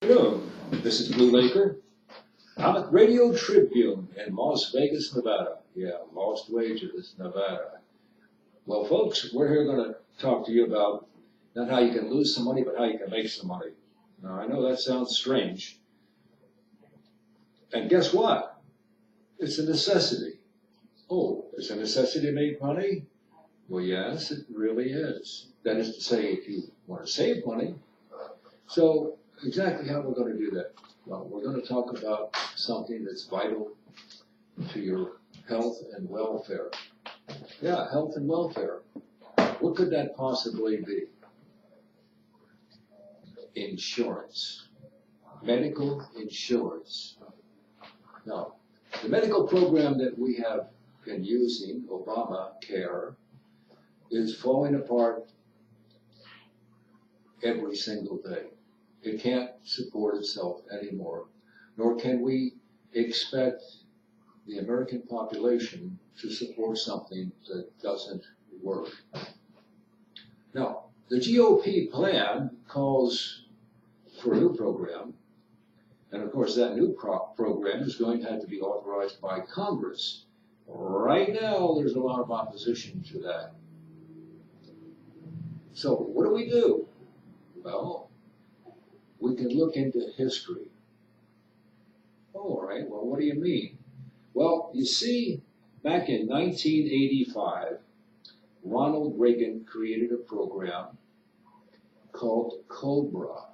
Hello, this is Blu Laker. I'm at Radio Tribune in Las Vegas, Nevada. Yeah, Lost Wages, Nevada. Well, folks, we're here going to talk to you about not how you can lose some money, but how you can make some money. Now, I know that sounds strange. And guess what? It's a necessity. Oh, it's a necessity to make money? Well, yes, it really is. That is to say, if you want to save money. So, exactly how we're going to do that? Well, we're going to talk about something that's vital to your health and welfare. Yeah, health and welfare. What could that possibly be? Insurance. Medical insurance. Now, the medical program that we have been using, Obamacare, is falling apart every single day. It can't support itself anymore, nor can we expect the American population to support something that doesn't work. Now, the GOP plan calls for a new program, and of course that new program is going to have to be authorized by Congress. Right now, there's a lot of opposition to that. So what do? Well, we can look into history. Oh, all right, well, what do you mean? Well, you see, back in 1985, Ronald Reagan created a program called Cobra.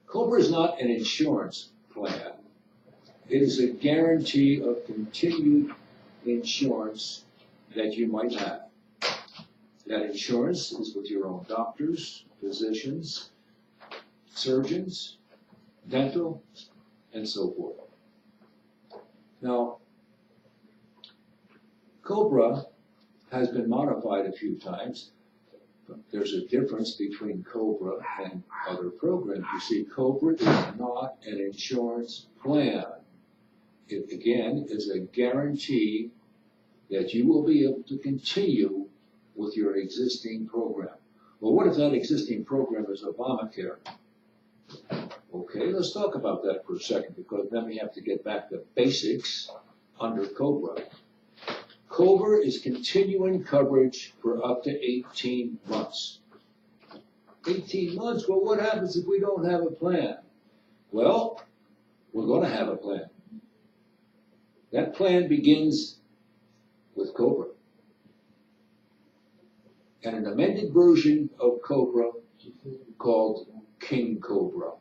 Cobra is not an insurance plan. It is a guarantee of continued insurance that you might have. That insurance is with your own doctors, physicians, surgeons, dental, and so forth. Now, Cobra has been modified a few times, but there's a difference between Cobra and other programs. You see, Cobra is not an insurance plan. It, again, is a guarantee that you will be able to continue with your existing program. Well, what if that existing program is Obamacare? Okay, let's talk about that for a second, because then we have to get back to basics under Cobra. Cobra is continuing coverage for up to 18 months. 18 months? Well, what happens if we don't have a plan? Well, we're going to have a plan. That plan begins with Cobra. And an amended version of Cobra called King Cobra.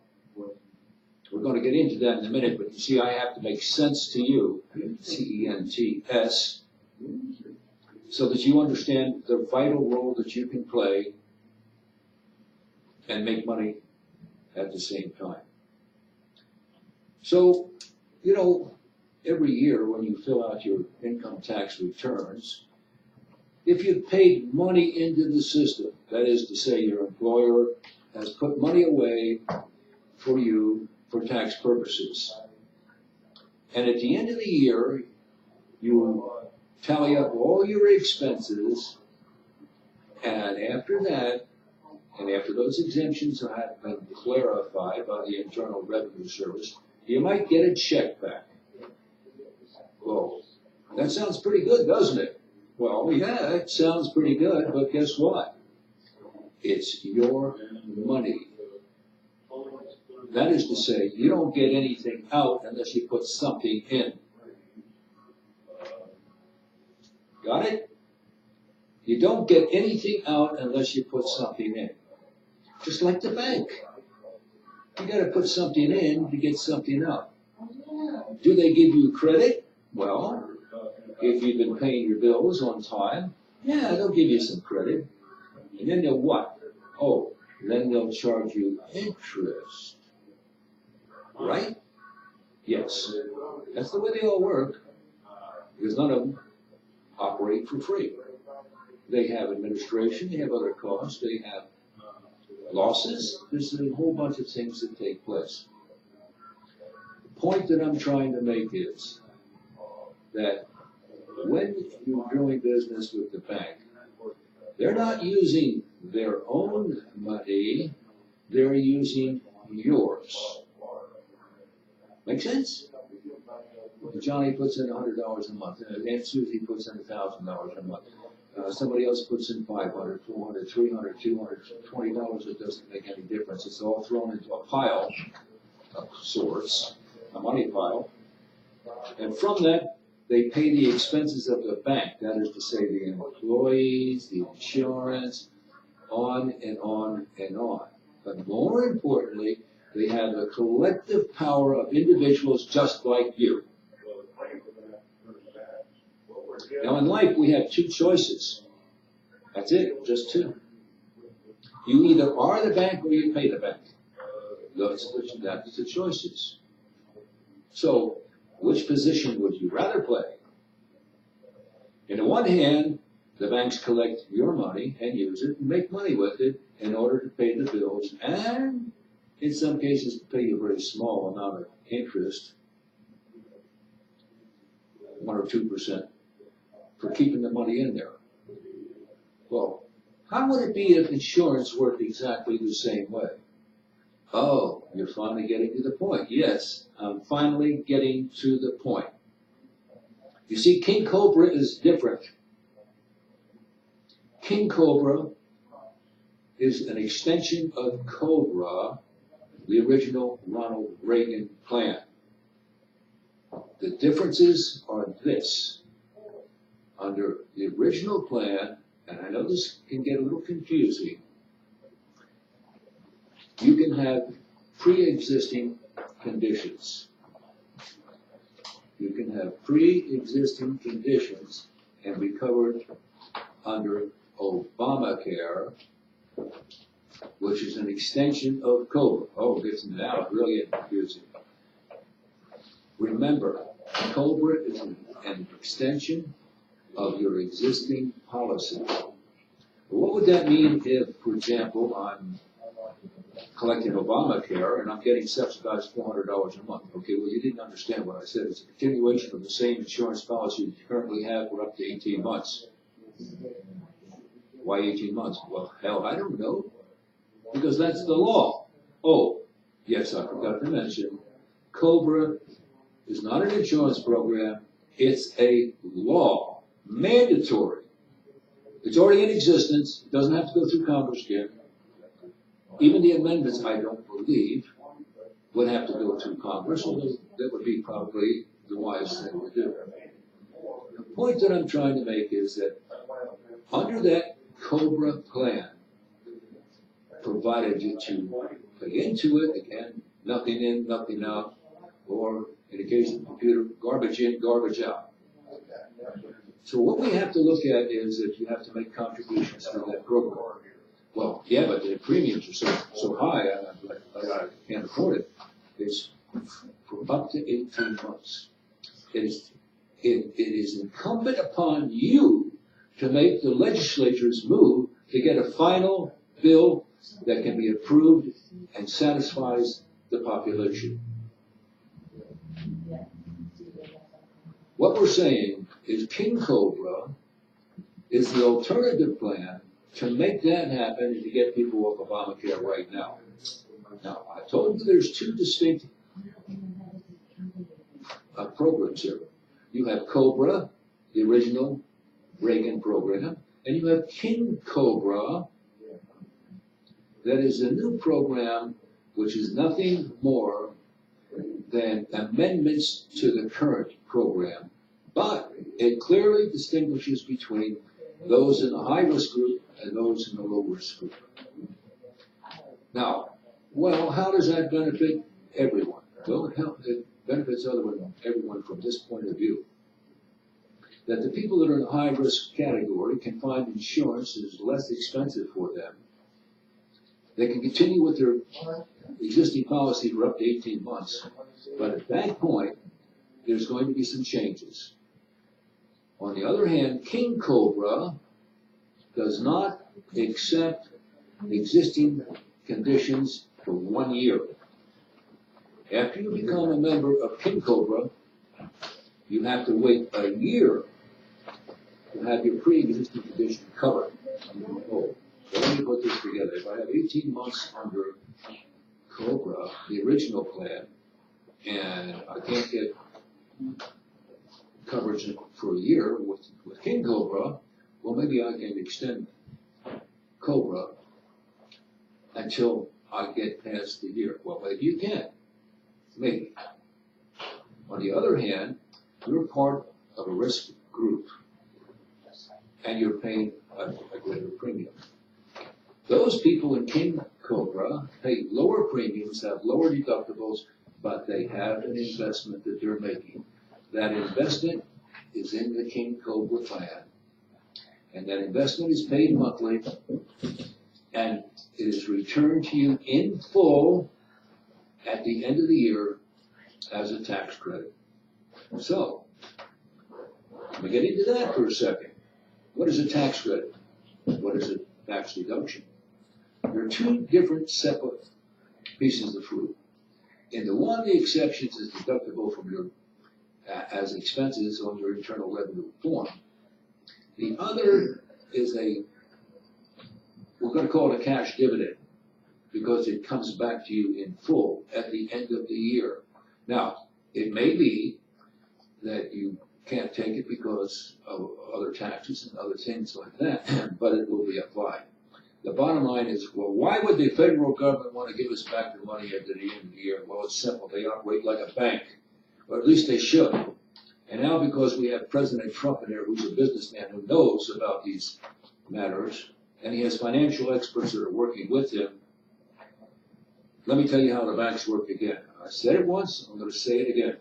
We're going to get into that in a minute, but you see, I have to make sense to you, CENTS, so that you understand the vital role that you can play and make money at the same time. So, you know, every year when you fill out your income tax returns, if you've paid money into the system, that is to say your employer has put money away for you for tax purposes, and at the end of the year, you tally up all your expenses, and after that, and after those exemptions have been clarified by the Internal Revenue Service, you might get a check back. Well, that sounds pretty good, doesn't it? Well, yeah, it sounds pretty good, but guess what? It's your money. That is to say, you don't get anything out unless you put something in. Got it? You don't get anything out unless you put something in. Just like the bank. You got to put something in to get something out. Do they give you credit? Well, if you've been paying your bills on time, yeah, they'll give you some credit. And then they'll what? Oh, then they'll charge you interest. Right? Yes. That's the way they all work. Because none of them operate for free. They have administration, they have other costs, they have losses. There's a whole bunch of things that take place. The point that I'm trying to make is that when you're doing business with the bank, they're not using their own money, they're using yours. Make sense? Johnny puts in $100 a month. Aunt Susie puts in $1,000 a month. Somebody else puts in $500, $400, $300, $200, $20. It doesn't make any difference. It's all thrown into a pile of sorts, a money pile. And from that, they pay the expenses of the bank. That is to say, the employees, the insurance, on and on and on. But more importantly, they have the collective power of individuals just like you. Now in life, we have two choices. That's it, just two. You either are the bank or you pay the bank. That's the choices. So, which position would you rather play? On the one hand, the banks collect your money and use it and make money with it in order to pay the bills and, in some cases, pay you a very small amount of interest, 1 or 2%, for keeping the money in there. Well, how would it be if insurance worked exactly the same way? Oh, you're finally getting to the point. Yes, I'm finally getting to the point. You see, King Cobra is different. King Cobra is an extension of Cobra, the original Ronald Reagan plan. The differences are this. Under the original plan, and I know this can get a little confusing, you can have pre-existing conditions. You can have pre-existing conditions and be covered under Obamacare, which is an extension of Cobra. Oh, it gets now really confusing. Remember, Cobra is an extension of your existing policy. What would that mean if, for example, I'm collecting Obamacare and I'm getting subsidized $400 a month? Okay, well, you didn't understand what I said. It's a continuation of the same insurance policy that you currently have for up to 18 months. Why 18 months? Well, hell, I don't know. Because that's the law. Oh, yes, I forgot to mention, Cobra is not an insurance program. It's a law. Mandatory. It's already in existence. It doesn't have to go through Congress again. Even the amendments, I don't believe, would have to go through Congress, although that would be probably the wise thing to do. The point that I'm trying to make is that under that Cobra plan, provided you to pay into it, again, nothing in, nothing out, or in the case of the computer, garbage in, garbage out. So what we have to look at is that you have to make contributions to that program. Well, yeah, but the premiums are so high, I can't afford it. It's for up to 18 months. It is incumbent upon you to make the legislature's move to get a final bill that can be approved and satisfies the population. What we're saying is King Cobra is the alternative plan to make that happen and to get people off Obamacare right now. Now, I told you there's two distinct programs here. You have Cobra, the original Reagan program, and you have King Cobra, that is a new program which is nothing more than amendments to the current program. But it clearly distinguishes between those in the high-risk group and those in the low-risk group. Now, well, how does that benefit everyone? Well, it benefits everyone from this point of view. That the people that are in the high-risk category can find insurance that is less expensive for them. They can continue with their existing policy for up to 18 months. But at that point, there's going to be some changes. On the other hand, King Cobra does not accept existing conditions for 1 year. After you become a member of King Cobra, you have to wait a year to have your pre-existing condition covered. Oh, so let me put this together. If I have 18 months under Cobra, the original plan, and I can't get coverage for a year with King Cobra, well, maybe I can extend Cobra until I get past the year. Well, maybe you can. Maybe. On the other hand, you're part of a risk group, and you're paying a greater premium. Those people in King Cobra pay lower premiums, have lower deductibles, but they have an investment that they're making. That investment is in the King Cobra plan, and that investment is paid monthly, and it is returned to you in full at the end of the year as a tax credit. So, let me get into that for a second. What is a tax credit? What is a tax deduction? There are two different separate pieces of fruit. In the one, the exceptions is deductible from your as expenses on your internal revenue form. The other is we're going to call it a cash dividend because it comes back to you in full at the end of the year. Now, it may be that you can't take it because of other taxes and other things like that, but it will be applied. The bottom line is, well, why would the federal government want to give us back the money at the end of the year? Well, it's simple. They operate like a bank, or at least they should. And now because we have President Trump in there, who's a businessman who knows about these matters, and he has financial experts that are working with him, let me tell you how the banks work again. I said it once, I'm going to say it again.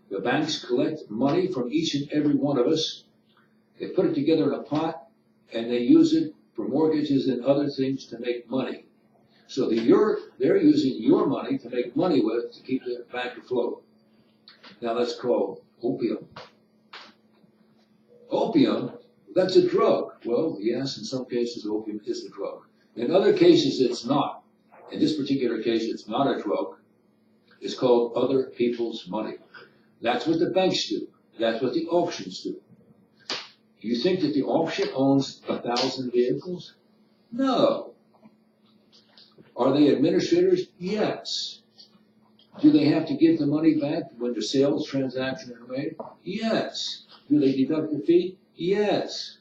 The banks collect money from each and every one of us. They put it together in a pot, and they use it for mortgages and other things to make money. So they're using your money to make money with to keep the bank afloat. Now that's called opium. Opium, that's a drug. Well, yes, in some cases opium is a drug. In other cases it's not. In this particular case it's not a drug. It's called other people's money. That's what the banks do. That's what the auctions do. You think that the auction owns 1,000 vehicles? No. Are they administrators? Yes. Do they have to give the money back when the sales transactions are made? Yes. Do they deduct the fee? Yes.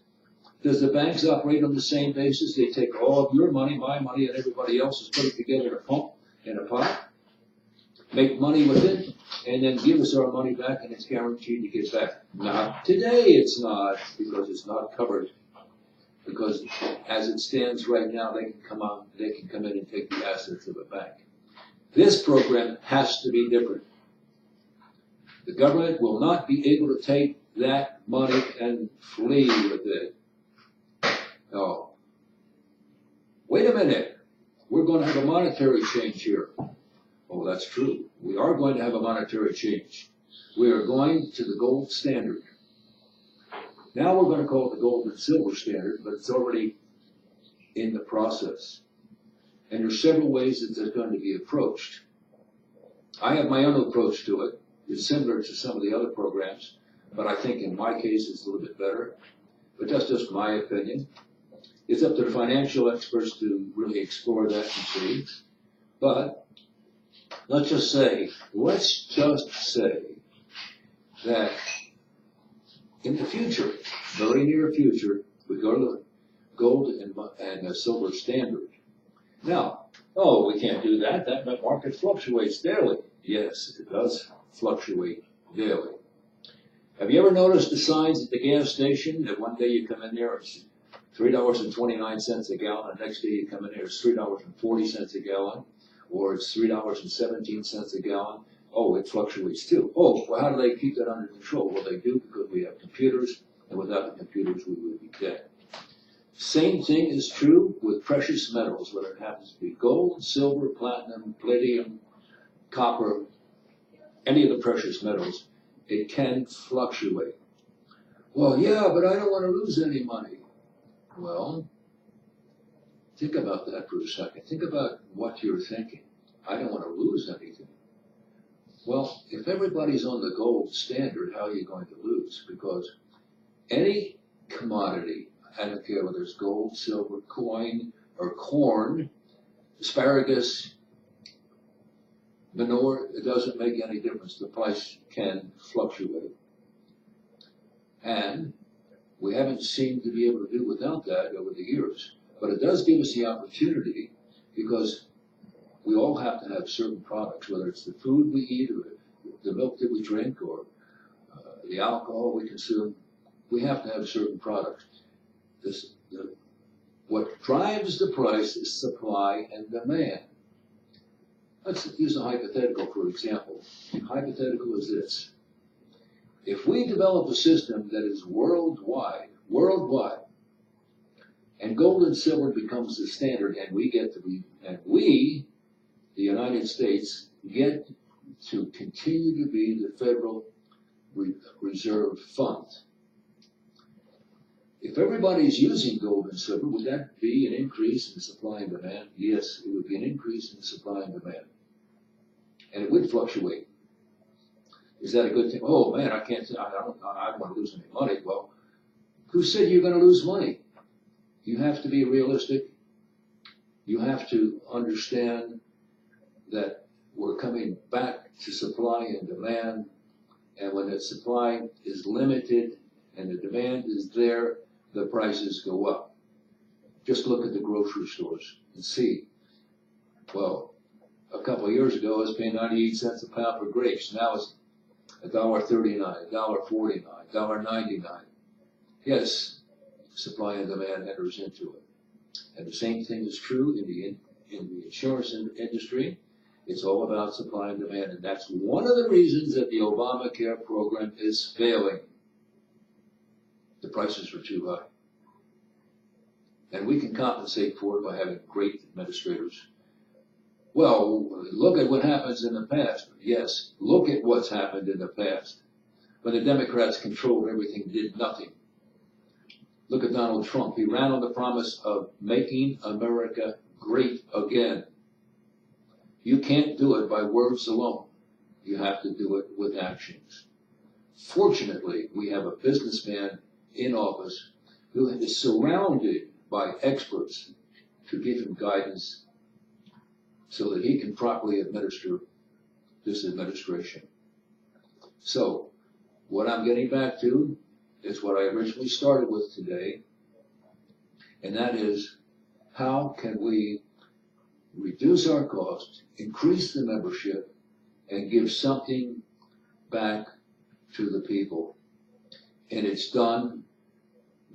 Does the banks operate on the same basis? They take all of your money, my money, and everybody else's, put it together in a pump, in a pot, make money with it, and then give us our money back, and it's guaranteed to get back. Not today, it's not, because it's not covered. Because as it stands right now, they can come in and take the assets of a bank. This program has to be different. The government will not be able to take that money and flee with it. No. Wait a minute. We're going to have a monetary change here. Oh, that's true. We are going to have a monetary change. We are going to the gold standard. Now we're going to call it the gold and silver standard, but it's already in the process. And there's several ways that it's going to be approached. I have my own approach to it. It's similar to some of the other programs, but I think in my case it's a little bit better. But that's just my opinion. It's up to the financial experts to really explore that and see. But let's just say that in the future, very near future, we go to the gold and silver standard. Now, we can't do that. That market fluctuates daily. Yes, it does fluctuate daily. Have you ever noticed the signs at the gas station that one day you come in there, it's $3.29 a gallon, the next day you come in there, it's $3.40 a gallon, or it's $3.17 a gallon? Oh, it fluctuates too. Oh, well, how do they keep that under control? Well, they do because we have computers, and without the computers, we would be dead. Same thing is true with precious metals, whether it happens to be gold, silver, platinum, palladium, copper, any of the precious metals. It can fluctuate. Well, yeah, but I don't want to lose any money. Well, think about that for a second. Think about what you're thinking. I don't want to lose anything. Well, if everybody's on the gold standard, how are you going to lose? Because any commodity, I don't care whether it's gold, silver, coin, or corn, asparagus, manure, it doesn't make any difference. The price can fluctuate. And we haven't seemed to be able to do without that over the years. But it does give us the opportunity, because we all have to have certain products, whether it's the food we eat or the milk that we drink or the alcohol we consume. We have to have certain products. What drives the price is supply and demand. Let's use a hypothetical, for example. The hypothetical is this. If we develop a system that is worldwide, and gold and silver becomes the standard, and we, the United States, get to continue to be the Federal Reserve Fund. If everybody's using gold and silver, would that be an increase in supply and demand? Yes, it would be an increase in supply and demand. And it would fluctuate. Is that a good thing? Oh man, I don't want to lose any money. Well, who said you're going to lose money? You have to be realistic. You have to understand that we're coming back to supply and demand. And when the supply is limited and the demand is there, the prices go up. Just look at the grocery stores and see. Well, a couple of years ago, I was paying 98 cents a pound for grapes. Now it's $1.39, $1.49, $1.99. Yes, supply and demand enters into it. And the same thing is true in the insurance industry. It's all about supply and demand, and that's one of the reasons that the Obamacare program is failing. The prices are too high. And we can compensate for it by having great administrators. Well, look at what happens in the past. Yes, look at what's happened in the past. When the Democrats controlled everything, did nothing. Look at Donald Trump. He ran on the promise of making America great again. You can't do it by words alone. You have to do it with actions. Fortunately, we have a businessman in office who is surrounded by experts to give him guidance so that he can properly administer this administration. So, what I'm getting back to is what I originally started with today, and that is, how can we reduce our costs, increase the membership, and give something back to the people? And it's done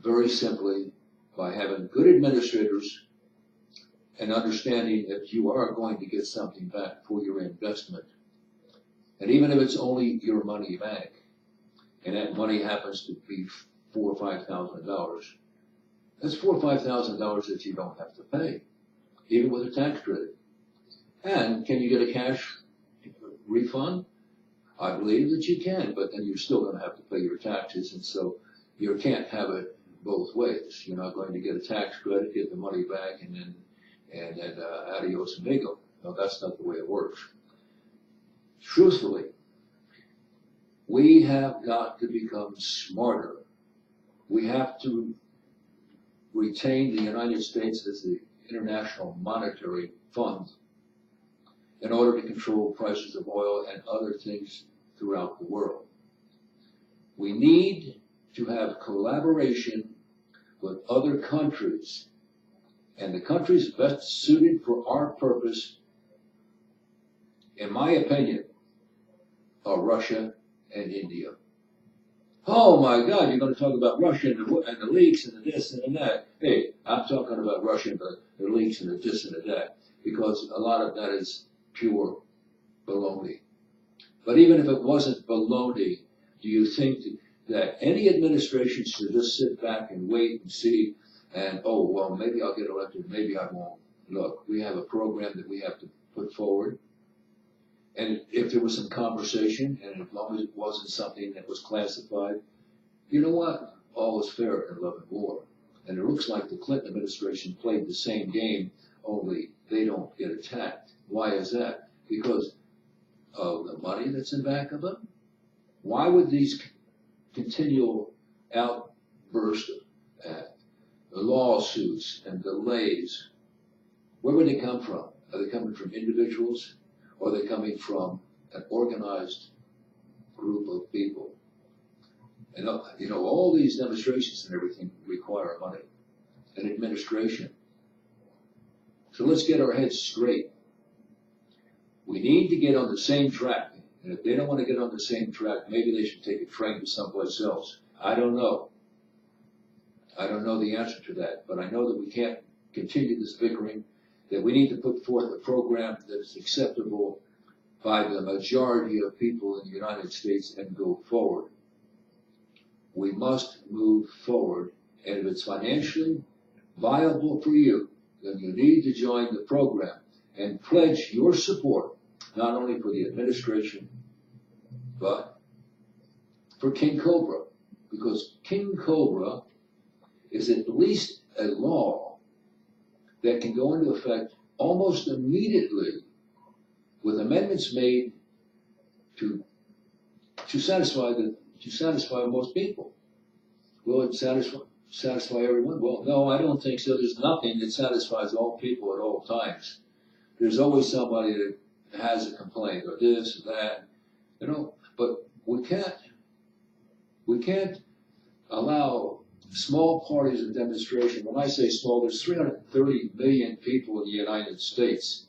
very simply by having good administrators and understanding that you are going to get something back for your investment. And even if it's only your money back, and that money happens to be $4,000 or $5,000, that's $4,000 or $5,000 that you don't have to pay, even with a tax credit. And can you get a cash refund? I believe that you can, but then you're still going to have to pay your taxes, and so you can't have it both ways. You're not going to get a tax credit, get the money back, and then adios amigo. No, that's not the way it works. Truthfully, we have got to become smarter. We have to retain the United States as the International Monetary Fund in order to control prices of oil and other things throughout the world. We need to have collaboration with other countries, and the countries best suited for our purpose, in my opinion, are Russia and India. Oh my God, you're going to talk about Russia and the leaks and the this and the that. Hey, I'm talking about Russia and the leaks and the this and the that, because a lot of that is pure baloney. But even if it wasn't baloney, do you think that any administration should just sit back and wait and see, and, oh, well, maybe I'll get elected, maybe I won't? Look, we have a program that we have to put forward. And if there was some conversation, and as long as it wasn't something that was classified, you know what? All is fair in love and war. And it looks like the Clinton administration played the same game, only they don't get attacked. Why is that? Because of the money that's in back of them? Why would these continual outbursts at lawsuits and delays, where would they come from? Are they coming from individuals? or are they coming from an organized group of people? And all these demonstrations and everything require money and administration. So let's get our heads straight. We need to get on the same track. And if they don't want to get on the same track, maybe they should take a train to someplace else. I don't know. I don't know the answer to that, but I know that we can't continue this bickering, that we need to put forth a program that's acceptable by the majority of people in the United States and go forward. We must move forward, and if it's financially viable for you, then you need to join the program and pledge your support, not only for the administration, but for King Cobra, because King Cobra is at least a law that can go into effect almost immediately with amendments made to satisfy most people. Will it satisfy everyone? Well, no, I don't think so. There's nothing that satisfies all people at all times. There's always somebody that has a complaint or this or that, but we can't allow small parties of demonstration. When I say small, there's 330 million people in the United States.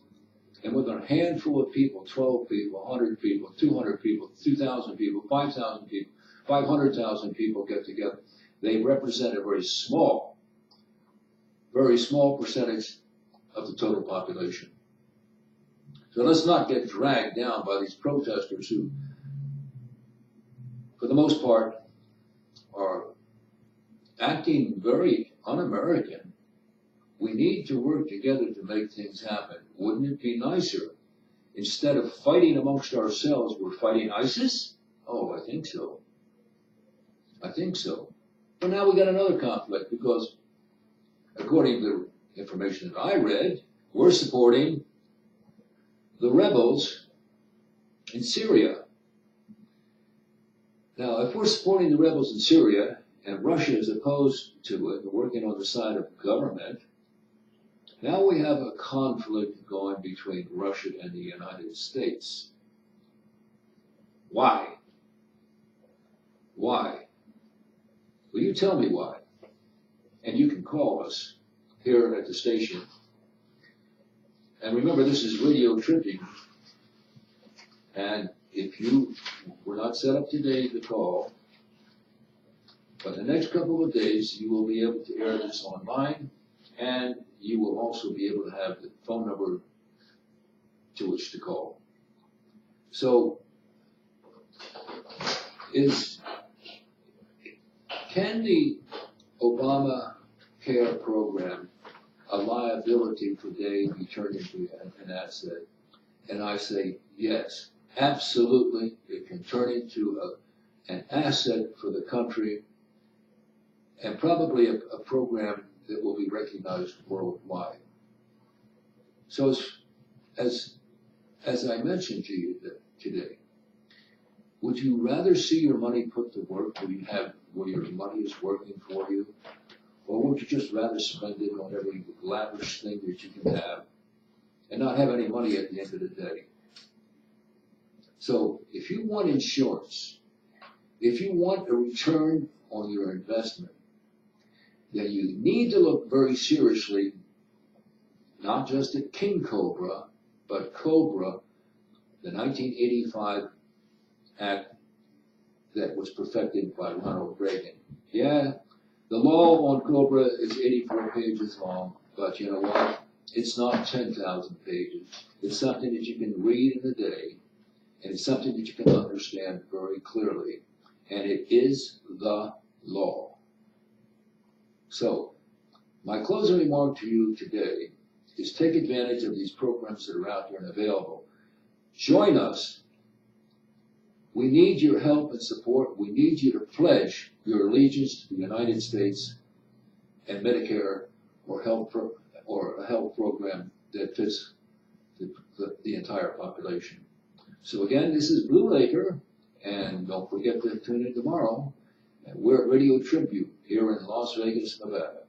And with a handful of people, 12 people, 100 people, 200 people, 2,000 people, 5,000 people, 500,000 people get together, they represent a very small percentage of the total population. So let's not get dragged down by these protesters who, for the most part, are acting very un-American. We need to work together to make things happen. Wouldn't it be nicer? Instead of fighting amongst ourselves, we're fighting ISIS? Oh, I think so. I think so. But now we got another conflict because, according to the information that I read, we're supporting the rebels in Syria. Now, if we're supporting the rebels in Syria, and Russia is opposed to it and working on the side of government, now we have a conflict going between Russia and the United States. Why? Why? Will you tell me why? And you can call us here at the station. And remember, this is Radio Tribune. And if you were not set up today to call, but the next couple of days, you will be able to air this online, and you will also be able to have the phone number to which to call. So, can the Obamacare program, a liability today, be turned into an asset? And I say yes, absolutely. It can turn into an asset for the country, and probably a program that will be recognized worldwide. So as I mentioned to you today, would you rather see your money put to work where your money is working for you? Or would you just rather spend it on every lavish thing that you can have and not have any money at the end of the day? So if you want insurance, if you want a return on your investment, then you need to look very seriously, not just at King Cobra, but Cobra, the 1985 act that was perfected by Ronald Reagan. Yeah, the law on Cobra is 84 pages long, but you know what? It's not 10,000 pages. It's something that you can read in a day, and it's something that you can understand very clearly, and it is the law. So, my closing remark to you today is take advantage of these programs that are out there and available. Join us. We need your help and support. We need you to pledge your allegiance to the United States and Medicare or a health program that fits the entire population. So again, this is Blu Laker, and don't forget to tune in tomorrow. And we're at Radio Tribune here in Las Vegas, Nevada.